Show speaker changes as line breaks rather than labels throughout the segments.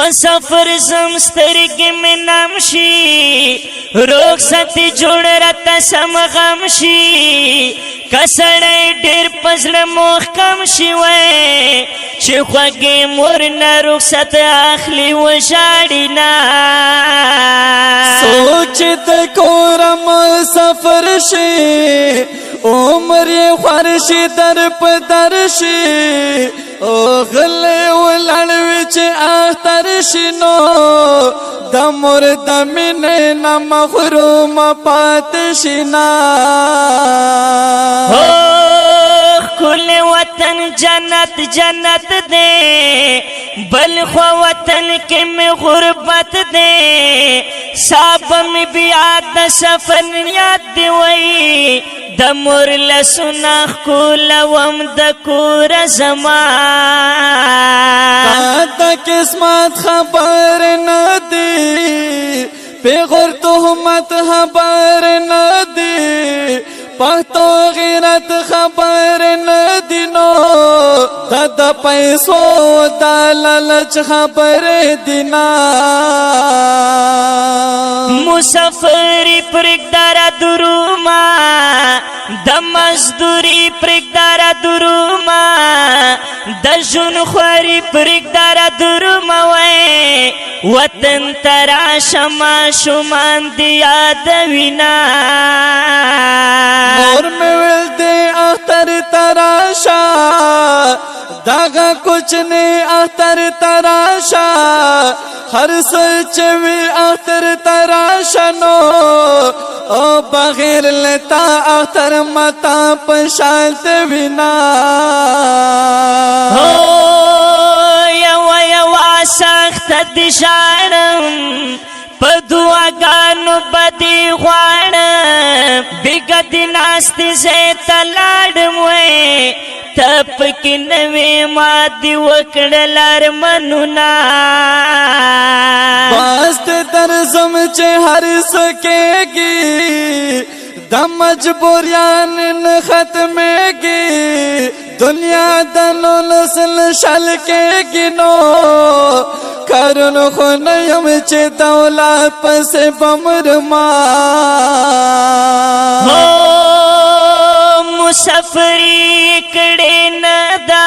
सफर سترګې مې نام شي رخصت جوړ راته سم غم شي که سړی ډېر په زړه محکم شي وی چې خوږې مور نه رخصت اخلي وژاړي نه
سوچ د کوره مسافر شي عمر یې خوار شي در په در شي او غلی ولاړ وي چې اختر شي نو د مور د مینې نه محروم پاتې شي نه
کل وطن جنت جنت دے بل خو وطن کے میں غربت دے صاحب میں بیاد دا سفر یاد دی وئی دا مور لسناخ کولوم دا کور زمان
دا قسمت خبر ندی پیغور تهمت خبر ندی پختو غیرت خبر ندی نو دا پیسو دا لالچ خبر دینا
مسافری پرگدارا دروما دا مزدوری پرگدارا دروما دا جون خواری پرگدارا دروما وی وطن تراشا ما شمان دیا دوینا
مور میں ول دے اختر تراشا داغا کچھ نہیں اختر تراشا ہر سوچ بھی اختر تراشا نو او بغیر لیتا اختر متا پشانت بنا
یوا سخت دشارم پدوا گانو بدی غوانم بگد ناستی زیت لارم وی تپ کی نوی ما دی وکڑلار منونا
باست درزم چه ہر سکے گی دا مجبوریان ختمے گی دنیا دنو نسل شل کے گنو کرن خونیم چه دولت پس بمرما
مسافری کڑے ندا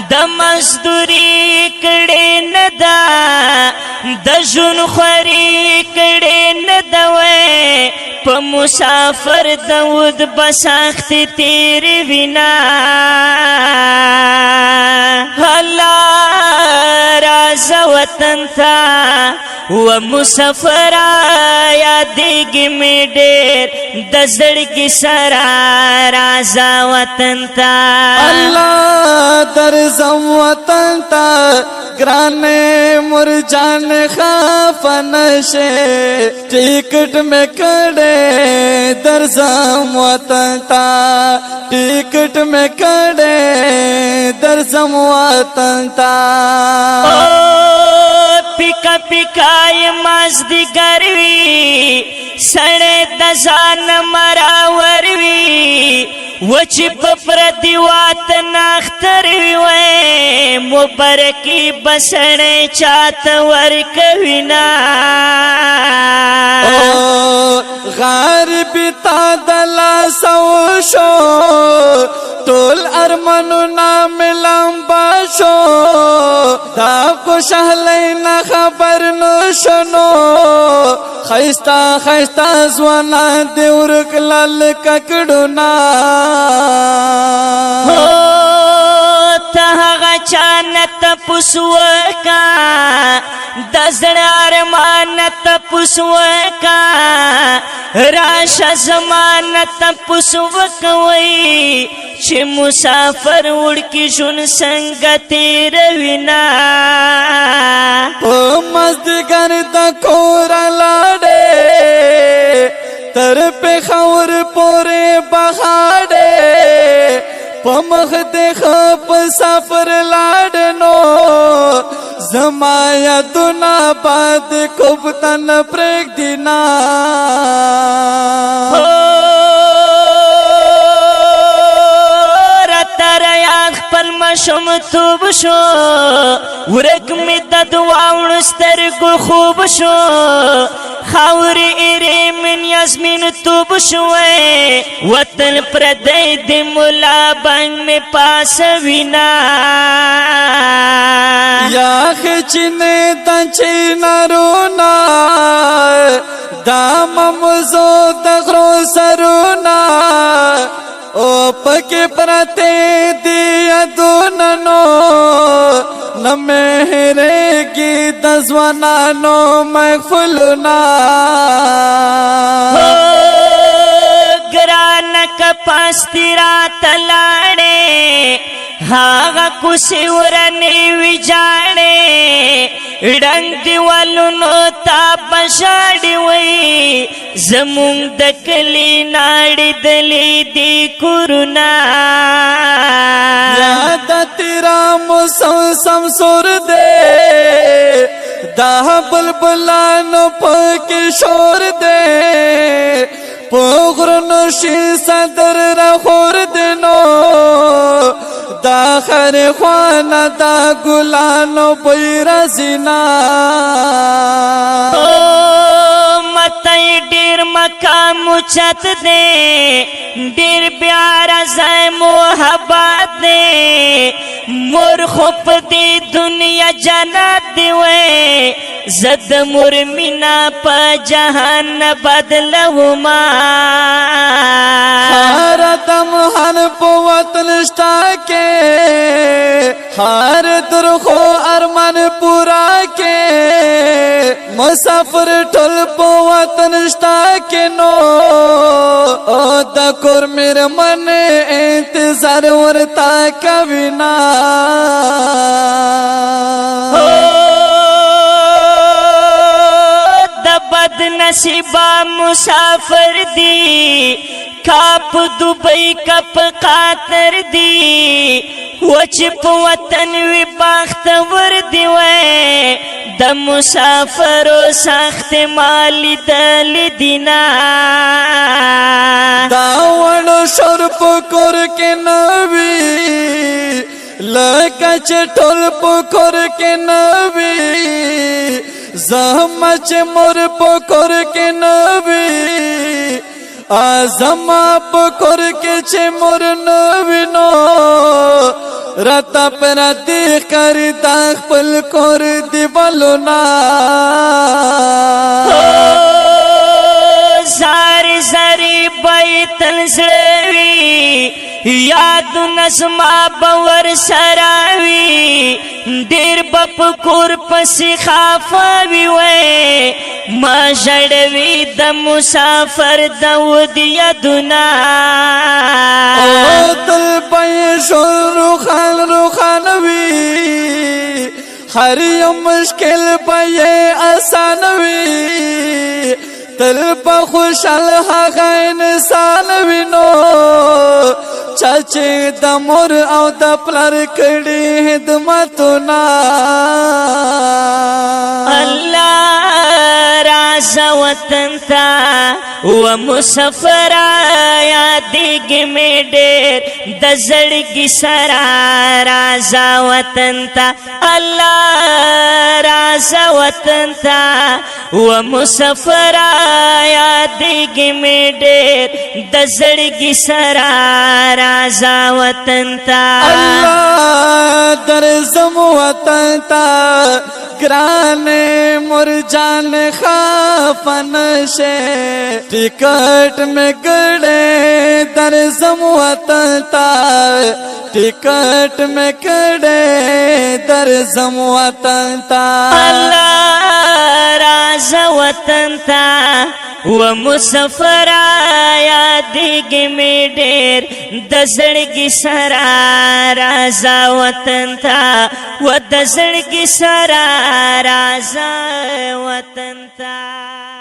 دا مزدوری کڑے ندا دا جون خوری کڑے ندوے پا مسافر دود بساخت تیری بنا اللہ راز وطن تھا و مسافر آیا دیگی میں دیر دزڑ سرا رازا وطن تا
اللہ درزم وطن تا گرانے مرجان خافن شے ٹکٹ میں کڑے درزم وطن تا ٹکٹ میں کڑے درزم وطن تا
پیکا پیکای مازدی گروی سڑے دزان مراوروی وچ پپردی واتن اختروی وی مبرکی بسڑے چات ورکوینا
غاربی تا دلا سوشو طول ارمنو نام لمبا شو دا کو شہلین خبر نشنو خیستا خیستا زوانا دیورک لال ککڑونا
تہا چانت پسوکا دزڑ ارمانت پسوکا راشا زمانت پسوکوئی چھ مسافر اڑکی جن سنگتی روینا
مزدگر دا کورا لاڑے تر پہ خور پورے بخاڑے پمخ دیکھ سفر لاڑنو زمایا دنا باد کبتن پریک دینا
رتر یاد پل ماشوم توب شو ورک می د دواړو سترګو خوب شو خاورې ایرې من یاسمین توب شوې وطن پردی د مولا بنګ می پاس وینا
یا خچنه تنچې نارونا دا ممزو دغرو سرونا او پکې پرته دی ادوننو نمهرېږي د ځوانانو محفلونه
ګرانه کپاستی راته لاړې هغه کوڅې ورنې ویجاړې ډنګ دیوالونو ته بشاړې وې زمونږ د کلي ناړېدلې دي کورونه
یاد تیرا موسم سور دے دا بلبلانو پاکی شور دے پوغرنو شی صدر را خور دینو دا خیر خوانا دا گلانو پیرا زینا
متای ډیر مقام اوچت دی ډیر پیار ځای محبت دی مور خو په دې دنیا جنت دی وې زد مور مینا په جهان بدلوما
هر دم هر په وطن شتا کې هر درخو ارمان پورا کې مسافر ټول په وطن شتا کې نو او د کور مېر من انتظار ورتا کوي نا
د بد نصیبا مسافر دی کاپ دبئی کپ قاتر دی وچ په وطن وی باختور دی وې د مسافرو سخت مالی دل دینا
دا وړو شور پکور کې نوي لکه چې ټول پکور کې نوي زما چې مور پکور کې نوي ازما پکور کې چې مور نوي نو رتا پر دی کر دا خپل کور دی بلونا
زاری زاری بیتل زړوي یاد نسما باور سراوي ډیر بپ کور پسې خافوي وې ما جړوي د مسافر د ودیا دنا
او تل پي روخان روخانوي هر یو مشکل پي آسان وي تل په خوشال هغه انسان وینو چاچې د مور او د پلار کړي خدمتونه
الله راځه وطن ته و مسافر یادېږي مې ډېر د زړګي سره راځه وطن ته الله راځه وطن ته و مسافر یادېږي مې ډېر د زړګي سره راځه وطن ته
الله درځم وطن ته ګرانې مور جان خفن شه ټیکټ مې کړې درځم وطن ته ټیکټ مې کړې درځم وطن ته
الله راځه وطن ته و مسافر یادېږي مې ډېر د زړګي سره راځه وطن ته و د زړګي سره راځه وطن ته